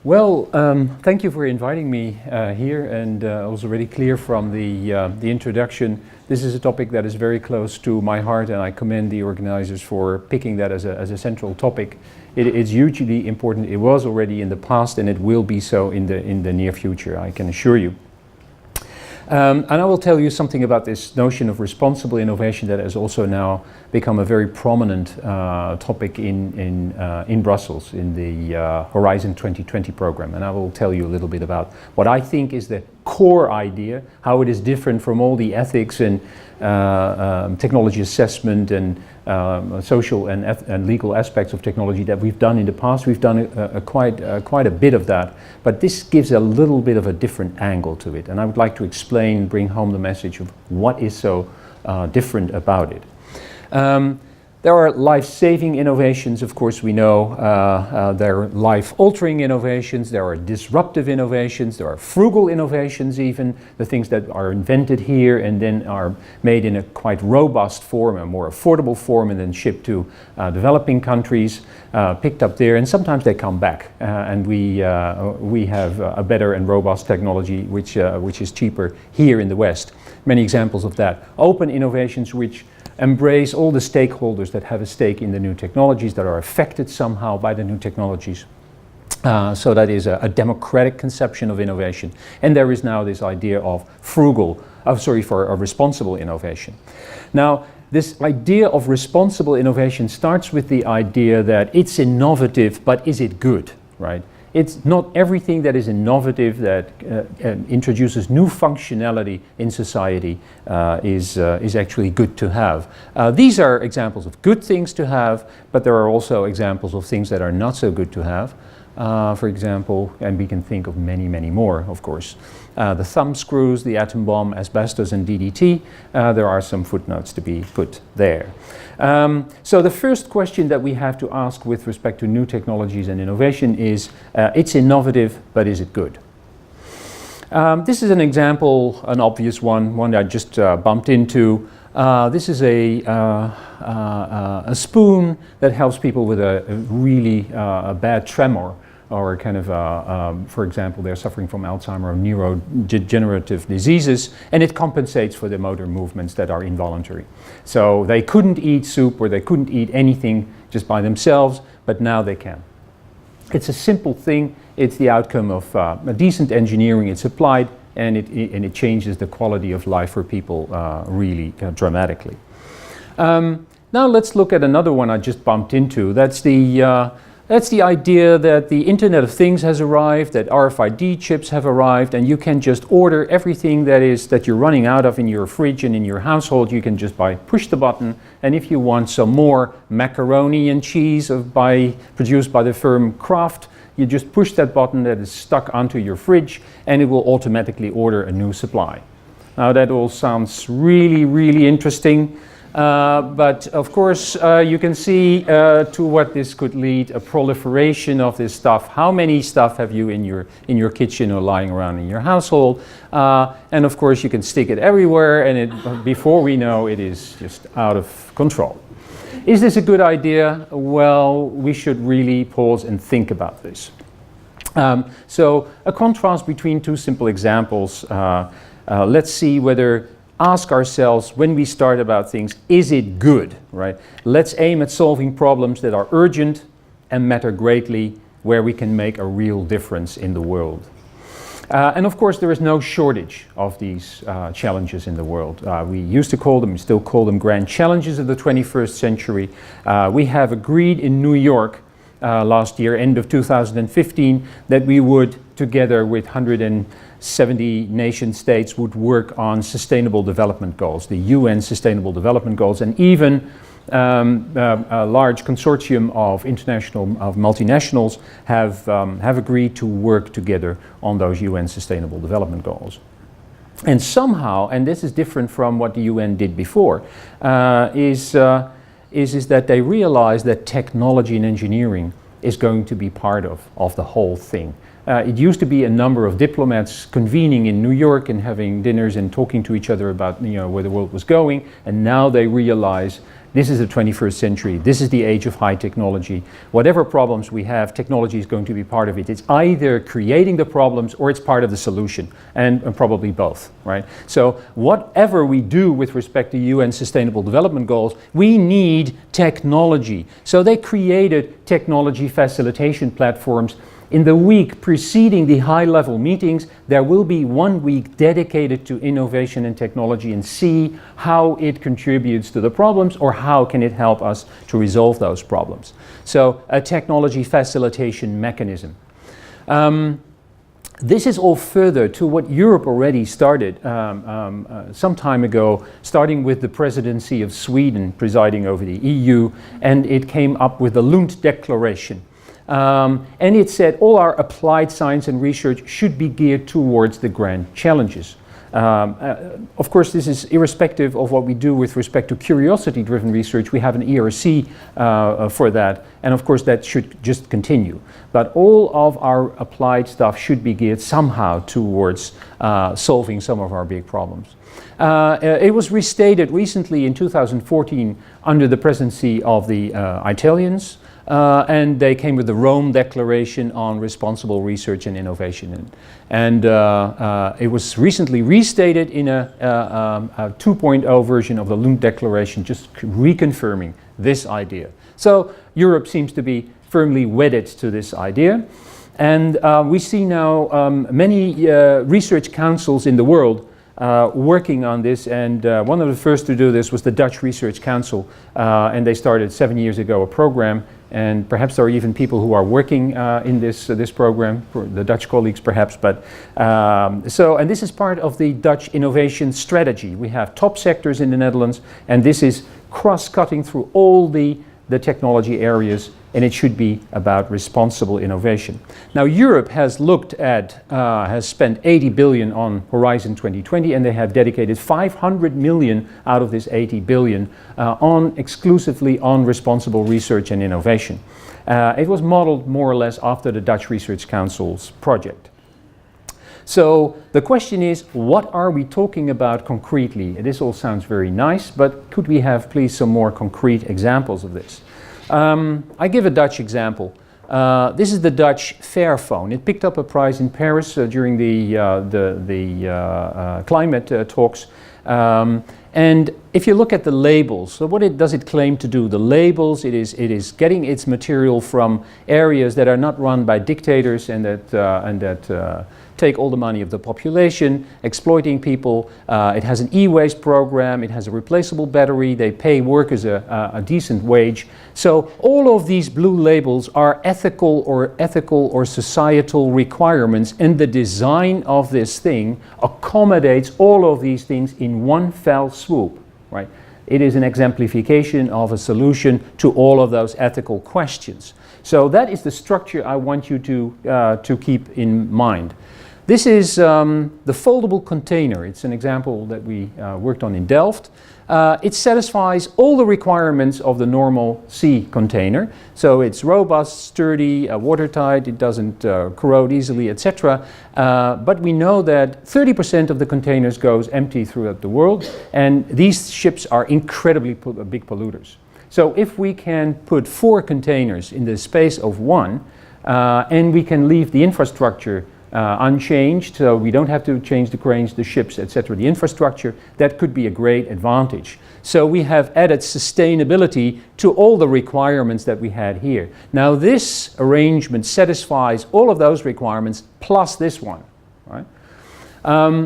Well, thank you for inviting me here, and it was already clear from the introduction. This is a topic that is very close to my heart, and I commend the organizers for picking that as a central topic. It's hugely important. It was already in the past, and it will be so in the near future, I can assure you. And I will tell you something about this notion of responsible innovation that has also now become a very prominent topic in Brussels in the Horizon 2020 program. And I will tell you a little bit about what I think is the core idea, how it is different from all the ethics and technology assessment and social and legal aspects of technology that we've done in the past. We've done quite a bit of that, but this gives a little bit of a different angle to it. And I would like to explain, bring home the message of what is so different about it. There are life-saving innovations, of course we know. There are life-altering innovations, there are disruptive innovations, there are frugal innovations even, the things that are invented here and then are made in a quite robust form, a more affordable form, and then shipped to developing countries, picked up there, and sometimes they come back and we have a better and robust technology which is cheaper here in the West. Many examples of that. Open innovations which embrace all the stakeholders that have a stake in the new technologies, that are affected somehow by the new technologies. So that is a democratic conception of innovation. And there is now this idea of responsible innovation. Now, this idea of responsible innovation starts with the idea that it's innovative, but is it good, right? It's not everything that is innovative, that introduces new functionality in society is actually good to have. These are examples of good things to have, but there are also examples of things that are not so good to have. For example, and we can think of many, many more, of course. The thumb screws, the atom bomb, asbestos and DDT, there are some footnotes to be put there. So the first question that we have to ask with respect to new technologies and innovation is, it's innovative, but is it good? This is an example, an obvious one that I just bumped into. This is a spoon that helps people with a really bad tremor, or kind of, for example, they're suffering from Alzheimer or neurodegenerative diseases, and it compensates for the motor movements that are involuntary. So they couldn't eat soup or they couldn't eat anything just by themselves, but now they can. It's a simple thing. It's the outcome of a decent engineering. It's applied, and it changes the quality of life for people really dramatically. Now let's look at another one I just bumped into. That's the idea that the Internet of Things has arrived, that RFID chips have arrived, and you can just order everything that you're running out of in your fridge and in your household. You can just push the button, and if you want some more macaroni and cheese produced by the firm Kraft, you just push that button that is stuck onto your fridge, and it will automatically order a new supply. Now that all sounds really, really interesting. But of course you can see to what this could lead, a proliferation of this stuff. How many stuff have you in your kitchen or lying around in your household? And of course you can stick it everywhere, and before we know it is just out of control. Is this a good idea? Well, we should really pause and think about this. So a contrast between two simple examples. Let's see ask ourselves when we start about things, is it good, right? Let's aim at solving problems that are urgent and matter greatly, where we can make a real difference in the world. And of course there is no shortage of these challenges in the world. We used to call them, still call them grand challenges of the 21st century. We have agreed in New York last year, end of 2015, that we would, together with 170 nation states, would work on sustainable development goals, the UN Sustainable Development Goals, and even a large consortium of multinationals have agreed to work together on those UN Sustainable Development Goals. And somehow, and this is different from what the UN did before, is that they realize that technology and engineering is going to be part of the whole thing. It used to be a number of diplomats convening in New York and having dinners and talking to each other about where the world was going, and now they realize this is the 21st century, this is the age of high technology. Whatever problems we have, technology is going to be part of it. It's either creating the problems or it's part of the solution, and probably both, right? So whatever we do with respect to UN Sustainable Development Goals, we need technology. So they created technology facilitation platforms. In the week preceding the high-level meetings, there will be 1 week dedicated to innovation and technology, and see how it contributes to the problems or how can it help us to resolve those problems. So a technology facilitation mechanism. This is all further to what Europe already started some time ago, starting with the presidency of Sweden presiding over the EU, and it came up with the Lund Declaration. And it said all our applied science and research should be geared towards the grand challenges. Of course, this is irrespective of what we do with respect to curiosity-driven research. We have an ERC for that, and of course that should just continue. But all of our applied stuff should be geared somehow towards solving some of our big problems. It was restated recently in 2014 under the presidency of the Italians. And they came with the Rome Declaration on Responsible Research and Innovation. And it was recently restated in a 2.0 version of the Lund Declaration, just reconfirming this idea. So Europe seems to be firmly wedded to this idea. And we see now many research councils in the world working on this, and one of the first to do this was the Dutch Research Council, and they started 7 years ago a program, and perhaps there are even people who are working in this program, for the Dutch colleagues perhaps, but and this is part of the Dutch innovation strategy. We have top sectors in the Netherlands, and this is cross-cutting through all the technology areas, and it should be about responsible innovation. Now Europe has looked at, has spent 80 billion on Horizon 2020, and they have dedicated 500 million out of this 80 billion exclusively on responsible research and innovation. It was modeled more or less after the Dutch Research Council's project. So the question is, what are we talking about concretely? This all sounds very nice, but could we have please some more concrete examples of this? I give a Dutch example. This is the Dutch Fairphone. It picked up a prize in Paris during the climate talks. And if you look at the labels, so what does it claim to do? The labels, it is getting its material from areas that are not run by dictators and that take all the money of the population, exploiting people. It has an e-waste program, it has a replaceable battery, they pay workers a decent wage. So all of these blue labels are ethical or societal requirements, and the design of this thing accommodates all of these things in one fell swoop, right? It is an exemplification of a solution to all of those ethical questions. So that is the structure I want you to keep in mind. This is the foldable container. It's an example that we worked on in Delft. It satisfies all the requirements of the normal sea container. So it's robust, sturdy, watertight, it doesn't corrode easily, etc. But we know that 30% of the containers goes empty throughout the world, and these ships are incredibly big polluters. So if we can put 4 containers in the space of 1, and we can leave the infrastructure unchanged, so we don't have to change the cranes, the ships, etc., the infrastructure, that could be a great advantage. So we have added sustainability to all the requirements that we had here. Now this arrangement satisfies all of those requirements plus this one, right?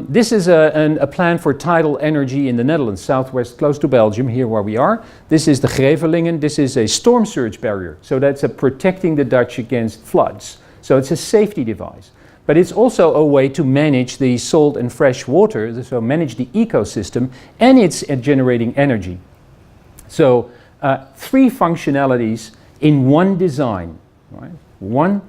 This is a plan for tidal energy in the Netherlands, southwest, close to Belgium, here where we are. This is the Grevelingen. This is a storm surge barrier, so that's protecting the Dutch against floods. So it's a safety device. But it's also a way to manage the salt and fresh water, so manage the ecosystem, and it's generating energy. So 3 functionalities in one design, right? One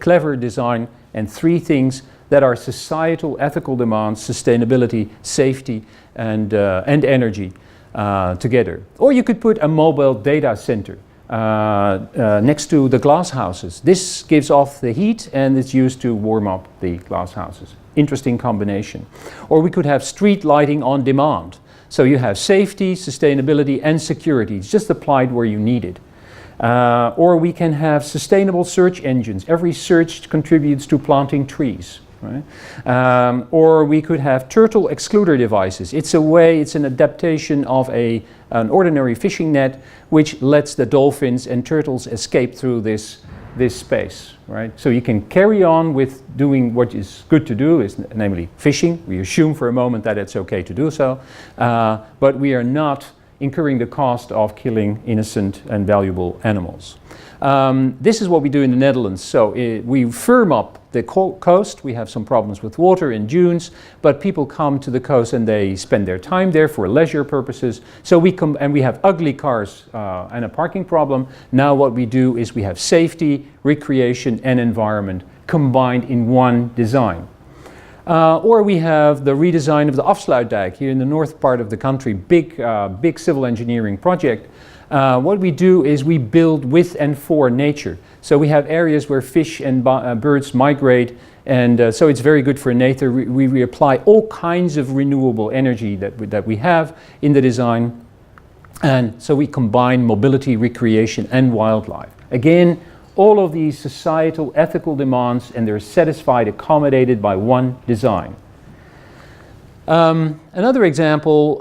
clever design and 3 things that are societal, ethical demands, sustainability, safety, and energy together. Or you could put a mobile data center next to the glass houses. This gives off the heat and it's used to warm up the glass houses. Interesting combination. Or we could have street lighting on demand. So you have safety, sustainability, and security. It's just applied where you need it. Or we can have sustainable search engines. Every search contributes to planting trees. Right? Or we could have turtle excluder devices. It's an adaptation of an ordinary fishing net which lets the dolphins and turtles escape through this space. Right? So you can carry on with doing what is good to do, namely fishing. We assume for a moment that it's okay to do so, but we are not incurring the cost of killing innocent and valuable animals. This is what we do in the Netherlands. So we firm up the coast. We have some problems with water in dunes, but people come to the coast and they spend their time there for leisure purposes. So we come and we have ugly cars and a parking problem. Now what we do is we have safety, recreation, and environment combined in one design. Or we have the redesign of the Afsluitdijk here in the north part of the country, big civil engineering project. What we do is we build with and for nature. So we have areas where fish and birds migrate, and so it's very good for nature. We apply all kinds of renewable energy that we have in the design, and so we combine mobility, recreation, and wildlife. Again, all of these societal, ethical demands, and they're satisfied, accommodated by one design. Another example,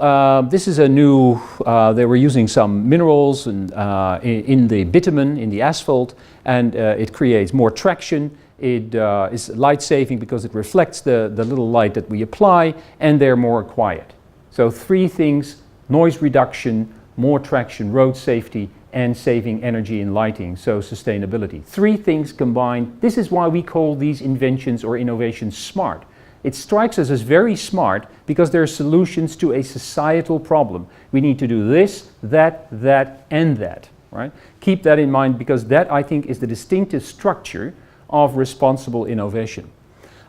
this is a new, they were using some minerals in the bitumen, in the asphalt, and it creates more traction. It is light saving because it reflects the little light that we apply, and they're more quiet. So 3 things: noise reduction, more traction, road safety, and saving energy in lighting, so sustainability. 3 things combined. This is why we call these inventions or innovations smart. It strikes us as very smart because they're solutions to a societal problem. We need to do this, that, and that. Right? Keep that in mind, because that, I think, is the distinctive structure of responsible innovation.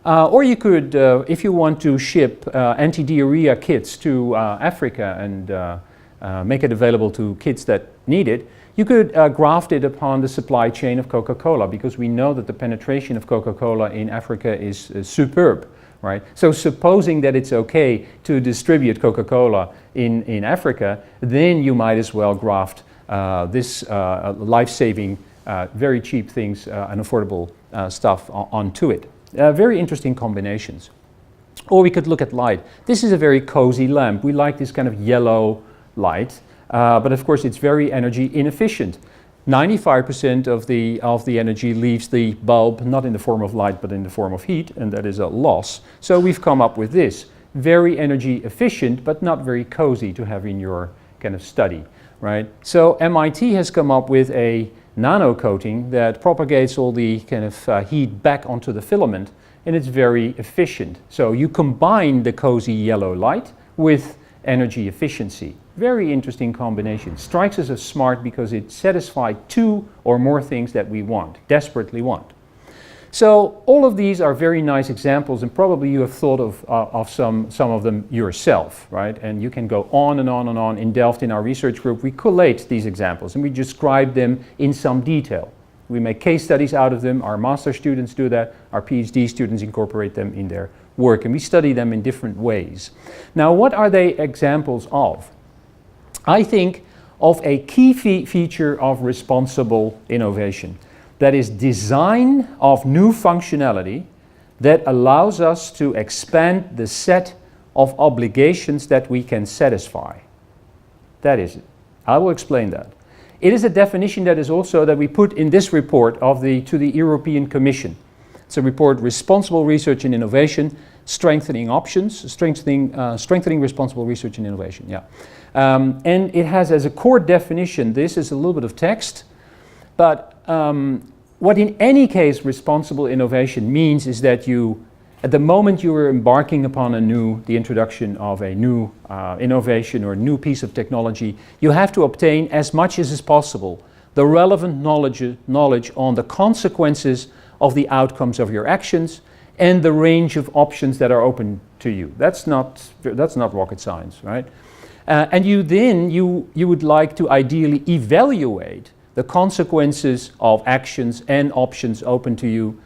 Or you could, if you want to ship anti-diarrhea kits to Africa and make it available to kids that need it, you could graft it upon the supply chain of Coca-Cola, because we know that the penetration of Coca-Cola in Africa is superb. Right? So supposing that it's okay to distribute Coca-Cola in Africa, then you might as well graft this life-saving, very cheap things and affordable stuff onto it. Very interesting combinations. Or we could look at light. This is a very cozy lamp. We like this kind of yellow light, but of course it's very energy inefficient. 95% of the energy leaves the bulb, not in the form of light, but in the form of heat, and that is a loss. So we've come up with this. Very energy efficient, but not very cozy to have in your kind of study, right? So MIT has come up with a nano coating that propagates all the kind of heat back onto the filament, and it's very efficient. So you combine the cozy yellow light with energy efficiency. Very interesting combination. Strikes us as smart because it satisfies 2 or more things that we want, desperately want. So all of these are very nice examples, and probably you have thought of some of them yourself, right? And you can go on and on and on. In Delft, in our research group, we collate these examples and we describe them in some detail. We make case studies out of them. Our master students do that. Our PhD students incorporate them in their work, and we study them in different ways. Now, what are they examples of? I think of a key feature of responsible innovation. That is design of new functionality that allows us to expand the set of obligations that we can satisfy. That is it. I will explain that. It is a definition that is also that we put in this report to the European Commission. It's a report, Responsible Research and Innovation, Strengthening Options, Strengthening Responsible Research and Innovation, yeah. And it has as a core definition, this is a little bit of text, but what in any case responsible innovation means is that you, at the moment you are embarking upon the introduction of a new innovation or a new piece of technology, you have to obtain as much as is possible the relevant knowledge on the consequences of the outcomes of your actions and the range of options that are open to you. That's not rocket science, right? And you would like to ideally evaluate the consequences of actions and options open to you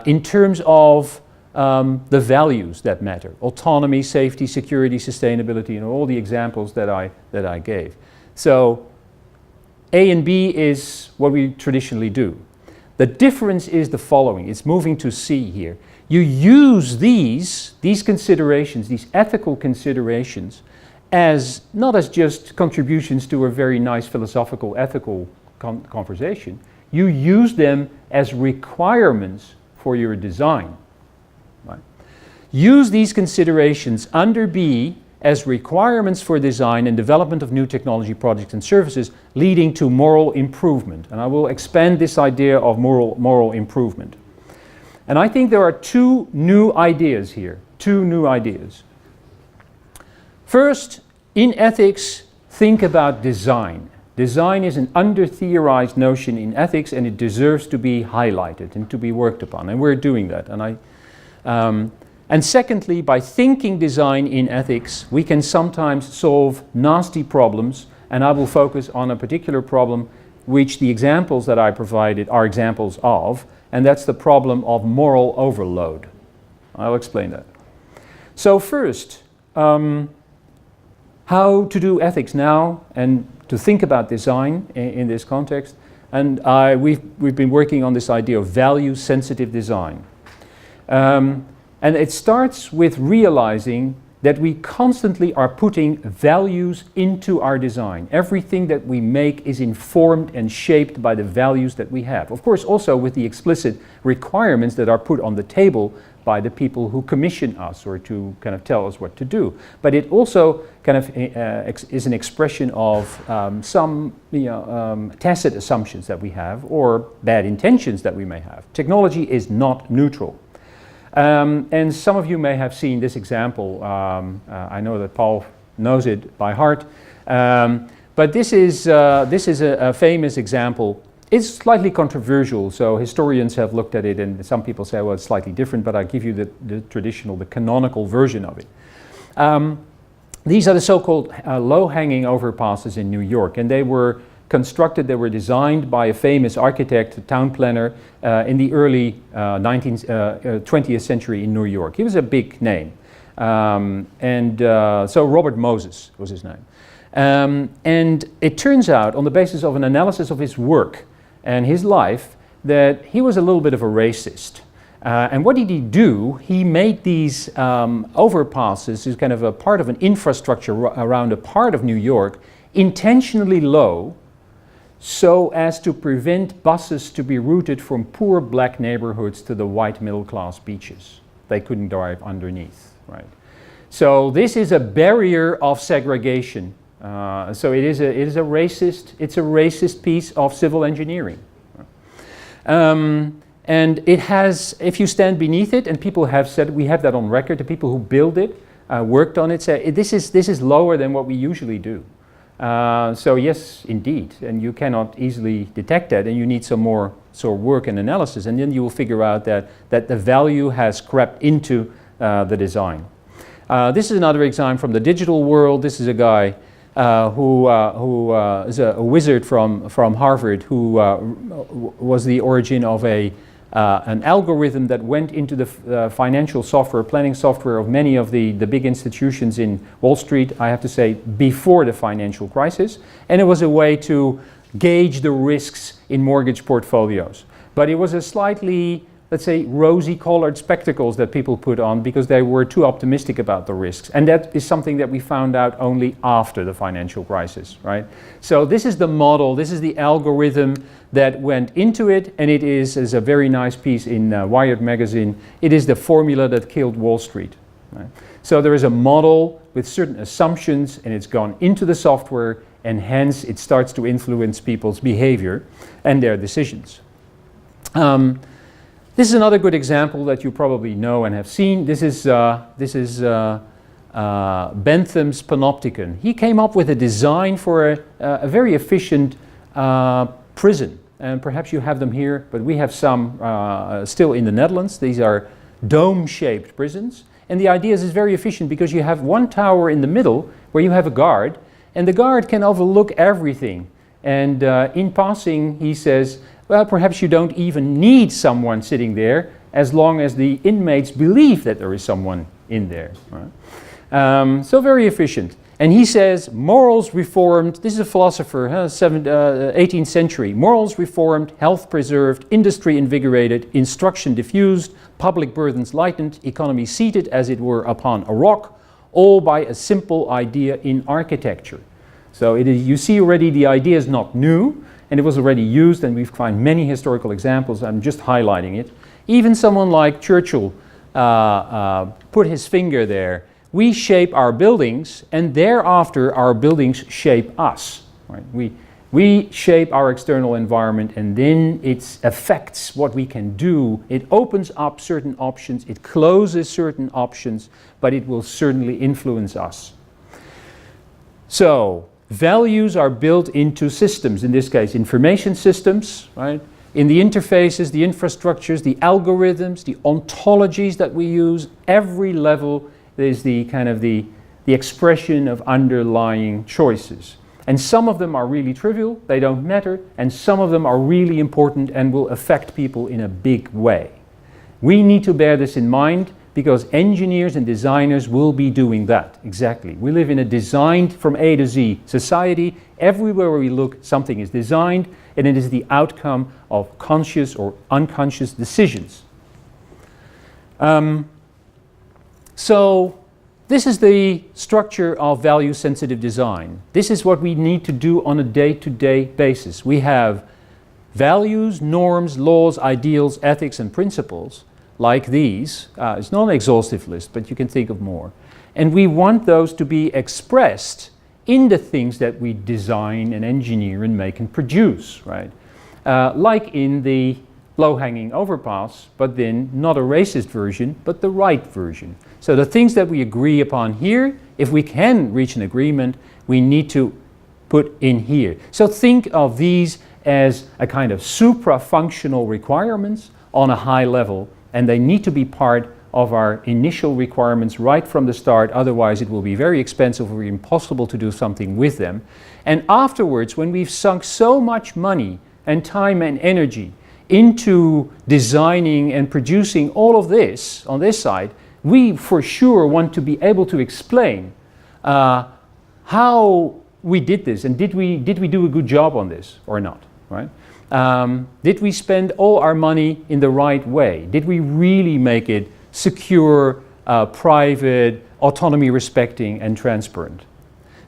in terms of the values that matter. Autonomy, safety, security, sustainability, and all the examples that I gave. So A and B is what we traditionally do. The difference is the following. It's moving to C here. You use these considerations, these ethical considerations, as not as just contributions to a very nice philosophical, ethical conversation. You use them as requirements for your design. Right? Use these considerations under B as requirements for design and development of new technology projects and services leading to moral improvement. And I will expand this idea of moral improvement. And I think there are two new ideas here, two new ideas. First, in ethics, think about design. Design is an under-theorized notion in ethics, and it deserves to be highlighted and to be worked upon, and we're doing that. And secondly, by thinking design in ethics, we can sometimes solve nasty problems, and I will focus on a particular problem which the examples that I provided are examples of, and that's the problem of moral overload. I'll explain that. So first, how to do ethics now and to think about design in this context. And we've been working on this idea of value-sensitive design. And it starts with realizing that we constantly are putting values into our design. Everything that we make is informed and shaped by the values that we have. Of course, also with the explicit requirements that are put on the table by the people who commission us or to kind of tell us what to do. But it also kind of is an expression of some tacit assumptions that we have or bad intentions that we may have. Technology is not neutral. And some of you may have seen this example. I know that Paul knows it by heart. But this is a famous example. It's slightly controversial, so historians have looked at it and some people say, well, it's slightly different, but I give you the traditional, the canonical version of it. These are the so-called low-hanging overpasses in New York, and they were constructed, they were designed by a famous architect, a town planner, in the early 20th century in New York. He was a big name. So Robert Moses was his name. And it turns out, on the basis of an analysis of his work and his life, that he was a little bit of a racist. And what did he do? He made these overpasses as kind of a part of an infrastructure around a part of New York intentionally low, so as to prevent buses to be routed from poor black neighborhoods to the white middle-class beaches. They couldn't drive underneath, right? So this is a barrier of segregation. So it is a racist piece of civil engineering. And it has, if you stand beneath it, and people have said, we have that on record, the people who build it, worked on it, say this is lower than what we usually do. So yes, indeed, and you cannot easily detect that, and you need some more sort of work and analysis, and then you will figure out that the value has crept into the design. This is another example from the digital world. This is a guy who is a wizard from Harvard who was the origin of an algorithm that went into the financial software, planning software of many of the big institutions in Wall Street, I have to say, before the financial crisis. And it was a way to gauge the risks in mortgage portfolios. But it was a slightly, let's say, rosy-colored spectacles that people put on because they were too optimistic about the risks. And that is something that we found out only after the financial crisis, right? So this is the model, this is the algorithm that went into it, and it is a very nice piece in Wired magazine, it is the formula that killed Wall Street. Right? So there is a model with certain assumptions, and it's gone into the software, and hence it starts to influence people's behavior and their decisions. This is another good example that you probably know and have seen. This is Bentham's Panopticon. He came up with a design for a very efficient prison. And perhaps you have them here, but we have some still in the Netherlands. These are dome-shaped prisons. And the idea is very efficient because you have one tower in the middle where you have a guard, and the guard can overlook everything. And in passing, he says, well, perhaps you don't even need someone sitting there. as long as the inmates believe that there is someone in there. Right? So very efficient. And he says, morals reformed, this is a philosopher, 18th century, morals reformed, health preserved, industry invigorated, instruction diffused, public burdens lightened, economy seated as it were upon a rock, all by a simple idea in architecture. So you see already the idea is not new, and it was already used, and we find many historical examples. I'm just highlighting it. Even someone like Churchill put his finger there. We shape our buildings, and thereafter our buildings shape us. Right? We shape our external environment, and then it affects what we can do. It opens up certain options, it closes certain options, but it will certainly influence us. So, values are built into systems, in this case information systems, right? In the interfaces, the infrastructures, the algorithms, the ontologies that we use, every level is the kind of the expression of underlying choices. And some of them are really trivial, they don't matter, and some of them are really important and will affect people in a big way. We need to bear this in mind because engineers and designers will be doing that, exactly. We live in a designed from A to Z society. Everywhere we look, something is designed, and it is the outcome of conscious or unconscious decisions. So this is the structure of value-sensitive design. This is what we need to do on a day-to-day basis. We have values, norms, laws, ideals, ethics, and principles like these. It's not an exhaustive list, but you can think of more. And we want those to be expressed in the things that we design and engineer and make and produce, right? Like in the low-hanging overpass, but then not a racist version, but the right version. So the things that we agree upon here, if we can reach an agreement, we need to put in here. So think of these as a kind of supra-functional requirements on a high level, and they need to be part of our initial requirements right from the start, otherwise it will be very expensive or impossible to do something with them. And afterwards, when we've sunk so much money and time and energy into designing and producing all of this on this side, we for sure want to be able to explain how we did this, and did we do a good job on this or not, right? Did we spend all our money in the right way? Did we really make it secure, private, autonomy respecting, and transparent?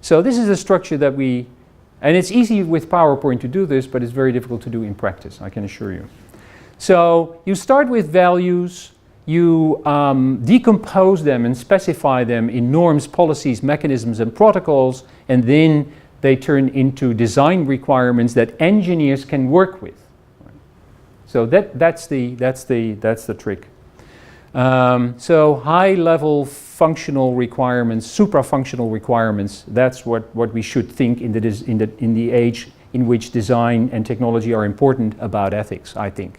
So this is a structure that and it's easy with PowerPoint to do this, but it's very difficult to do in practice, I can assure you. So you start with values, you decompose them and specify them in norms, policies, mechanisms, and protocols, and then they turn into design requirements that engineers can work with. So that's the trick. So high-level functional requirements, supra-functional requirements, that's what we should think in the age in which design and technology are important about ethics, I think.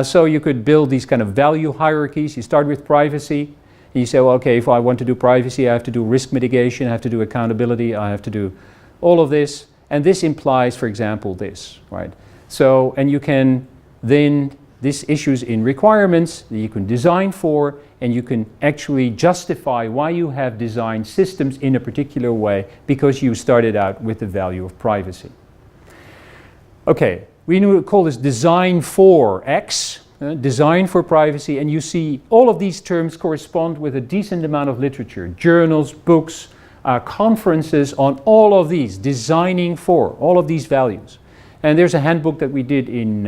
So you could build these kind of value hierarchies. You start with privacy, and you say, well, okay, if I want to do privacy, I have to do risk mitigation, I have to do accountability, I have to do all of this, and this implies, for example, this, right? So, and you can then, this issues in requirements that you can design for, and you can actually justify why you have designed systems in a particular way because you started out with the value of privacy. Okay, we call this design for X, design for privacy, and you see all of these terms correspond with a decent amount of literature, journals, books, conferences on all of these, designing for all of these values. And there's a handbook that we did in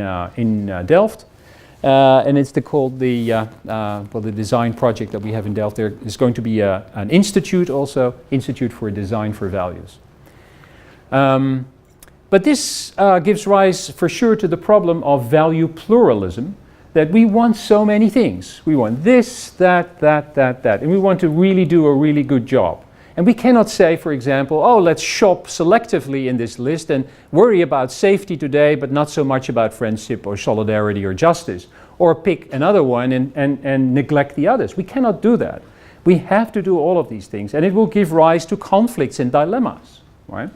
Delft, and it's called the design project that we have in Delft. There is going to be an institute also, Institute for Design for Values. But this gives rise for sure to the problem of value pluralism, that we want so many things. We want this, that, and we want to really do a really good job. And we cannot say, for example, oh, let's shop selectively in this list and worry about safety today, but not so much about friendship or solidarity or justice, or pick another one and neglect the others. We cannot do that. We have to do all of these things, and it will give rise to conflicts and dilemmas, right?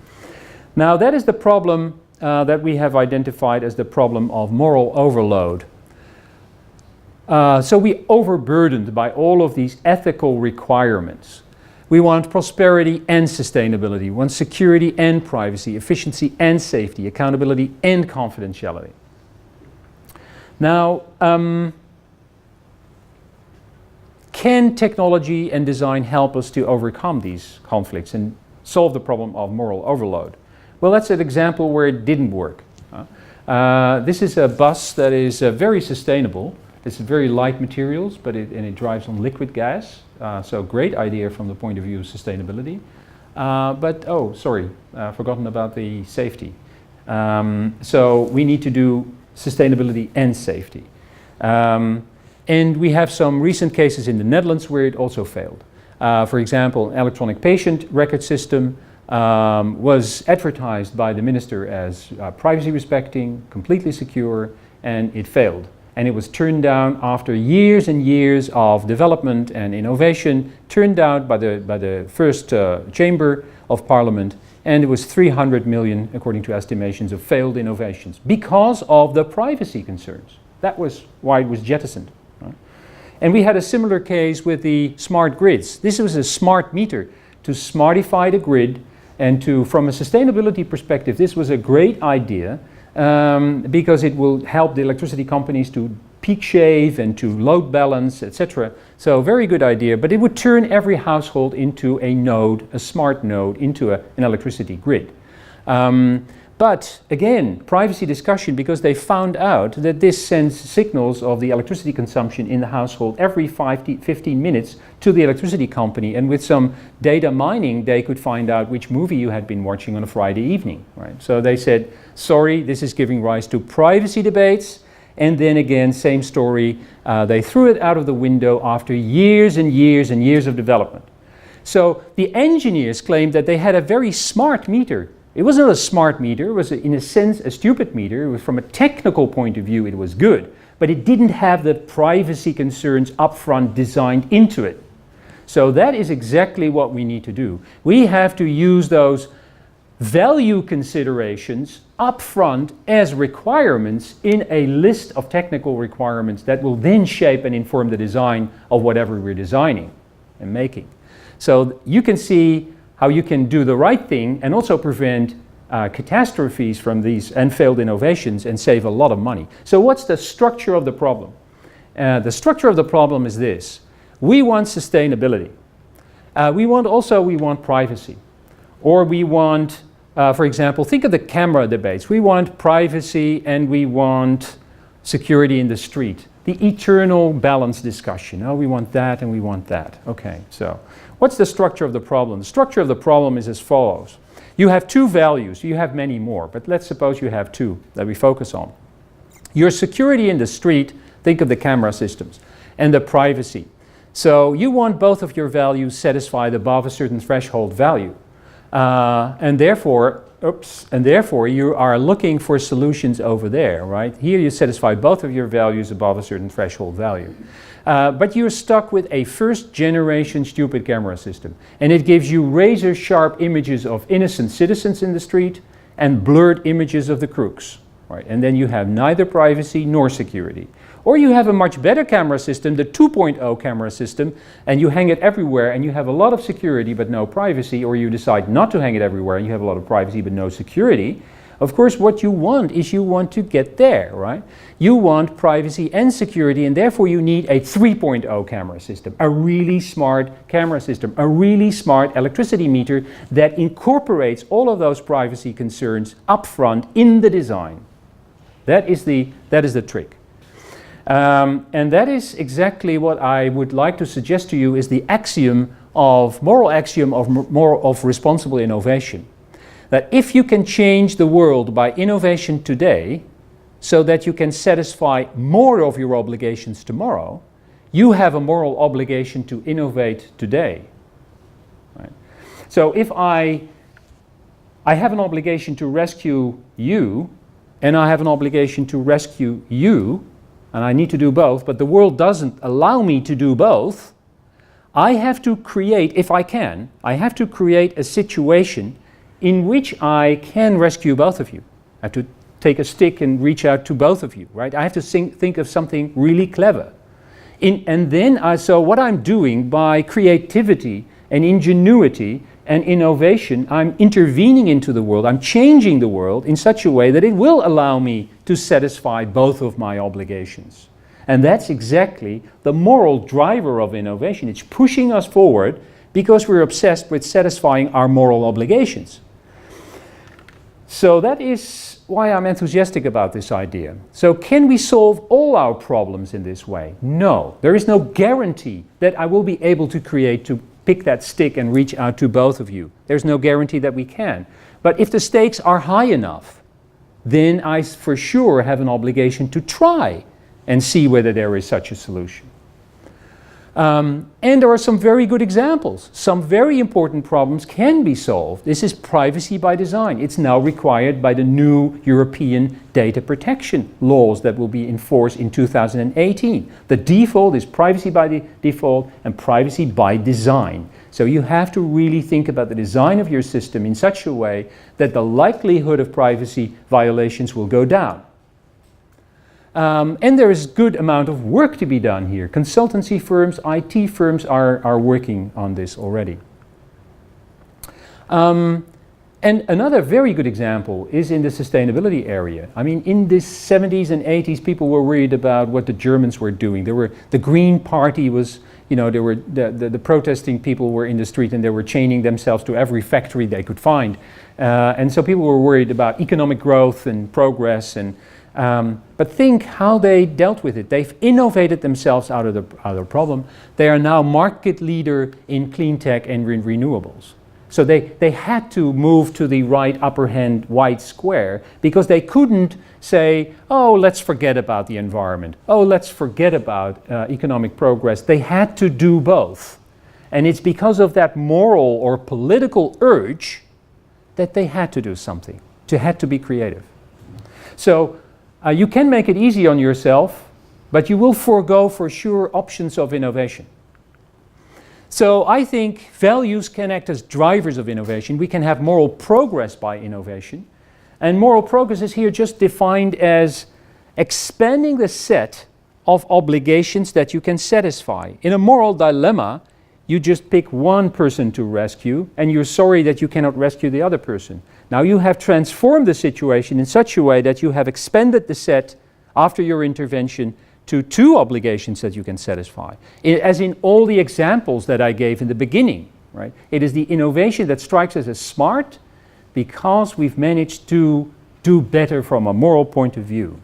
Now, that is the problem that we have identified as the problem of moral overload. So we overburdened by all of these ethical requirements. We want prosperity and sustainability. We want security and privacy, efficiency and safety, accountability and confidentiality. Now, can technology and design help us to overcome these conflicts and solve the problem of moral overload? Well, that's an example where it didn't work. This is a bus that is very sustainable. It's very light materials, but it drives on liquid gas. So great idea from the point of view of sustainability. Forgotten about the safety. So we need to do sustainability and safety. And we have some recent cases in the Netherlands where it also failed. For example, an electronic patient record system was advertised by the minister as privacy respecting, completely secure, and it failed. And it was turned down after years and years of development and innovation, turned down by the first chamber of parliament, and it was 300 million, according to estimations, of failed innovations because of the privacy concerns. That was why it was jettisoned. Right? And we had a similar case with the smart grids. This was a smart meter to smartify the grid, and from a sustainability perspective, this was a great idea. Because it will help the electricity companies to peak shave and to load balance, etc. So very good idea, but it would turn every household into a node, a smart node, into an electricity grid. But again, privacy discussion, because they found out that this sends signals of the electricity consumption in the household every 15 minutes to the electricity company, and with some data mining they could find out which movie you had been watching on a Friday evening. Right? So they said, sorry, this is giving rise to privacy debates, and then again, same story, they threw it out of the window after years and years and years of development. So the engineers claimed that they had a very smart meter. It wasn't a smart meter, it was in a sense a stupid meter. It was, from a technical point of view, it was good, but it didn't have the privacy concerns upfront designed into it. So that is exactly what we need to do. We have to use those value considerations upfront as requirements in a list of technical requirements that will then shape and inform the design of whatever we're designing and making. So you can see how you can do the right thing and also prevent catastrophes from these and failed innovations and save a lot of money. So what's the structure of the problem? The structure of the problem is this. We want sustainability. We want privacy. Or we want, for example, think of the camera debates. We want privacy and we want security in the street. The eternal balance discussion. Oh, we want that and we want that. Okay, so what's the structure of the problem? The structure of the problem is as follows. You have two values. You have many more, but let's suppose you have two that we focus on. Your security in the street, think of the camera systems, and the privacy. So you want both of your values satisfied above a certain threshold value. And therefore you are looking for solutions over there, right? Here you satisfy both of your values above a certain threshold value. But you're stuck with a first generation stupid camera system. And it gives you razor sharp images of innocent citizens in the street and blurred images of the crooks, right? And then you have neither privacy nor security. Or you have a much better camera system, the 2.0 camera system, and you hang it everywhere and you have a lot of security but no privacy, or you decide not to hang it everywhere and you have a lot of privacy but no security. Of course, what you want is you want to get there, right? You want privacy and security, and therefore you need a 3.0 camera system, a really smart camera system, a really smart electricity meter that incorporates all of those privacy concerns upfront in the design. That is the trick. And that is exactly what I would like to suggest to you is the moral axiom of responsible innovation. That if you can change the world by innovation today, so that you can satisfy more of your obligations tomorrow, you have a moral obligation to innovate today. Right? So if I have an obligation to rescue you, and I have an obligation to rescue you, and I need to do both, but the world doesn't allow me to do both, I have to create, if I can, I have to create a situation in which I can rescue both of you. I have to take a stick and reach out to both of you, right? I have to think of something really clever. So what I'm doing by creativity and ingenuity and innovation, I'm intervening into the world, I'm changing the world in such a way that it will allow me to satisfy both of my obligations. And that's exactly the moral driver of innovation. It's pushing us forward because we're obsessed with satisfying our moral obligations. So that is why I'm enthusiastic about this idea. So can we solve all our problems in this way? No. There is no guarantee that I will be able to pick that stick and reach out to both of you. There's no guarantee that we can. But if the stakes are high enough, then I for sure have an obligation to try and see whether there is such a solution. And there are some very good examples. Some very important problems can be solved. This is privacy by design. It's now required by the new European data protection laws that will be enforced in 2018. The default is privacy by default and privacy by design. So you have to really think about the design of your system in such a way that the likelihood of privacy violations will go down. And there is a good amount of work to be done here. Consultancy firms, IT firms are working on this already. And another very good example is in the sustainability area. I mean, in the 70s and 80s, people were worried about what the Germans were doing. The Green Party was, the protesting people were in the street and they were chaining themselves to every factory they could find. And so people were worried about economic growth and progress but think how they dealt with it. They've innovated themselves out of the problem. They are now market leader in clean tech and in renewables. So they had to move to the right upper hand white square because they couldn't say, oh, let's forget about the environment. Oh, let's forget about economic progress. They had to do both. And it's because of that moral or political urge that they had to do something, had to be creative. So you can make it easy on yourself, but you will forego for sure options of innovation. So I think values can act as drivers of innovation. We can have moral progress by innovation. And moral progress is here just defined as expanding the set of obligations that you can satisfy. In a moral dilemma, you just pick one person to rescue, and you're sorry that you cannot rescue the other person. Now you have transformed the situation in such a way that you have expanded the set after your intervention to two obligations that you can satisfy. As in all the examples that I gave in the beginning, right? It is the innovation that strikes us as smart because we've managed to do better from a moral point of view.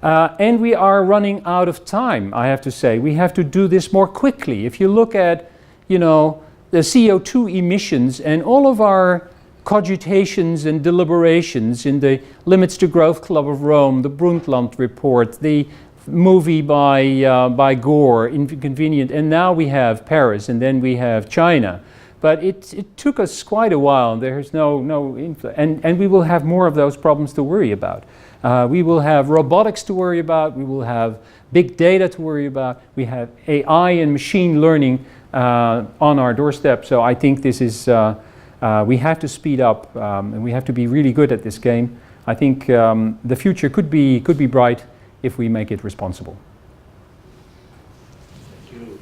And we are running out of time, I have to say. We have to do this more quickly. If you look at, the CO2 emissions and all of our cogitations and deliberations in the Limits to Growth Club of Rome, the Brundtland Report, the movie by Gore, Inconvenient, and now we have Paris, and then we have China. But it took us quite a while. There's no influence, and we will have more of those problems to worry about. We will have robotics to worry about. We will have big data to worry about. We have AI and machine learning on our doorstep. So I think this is we have to speed up, and we have to be really good at this game. I think the future could be bright if we make it responsible. Thank you.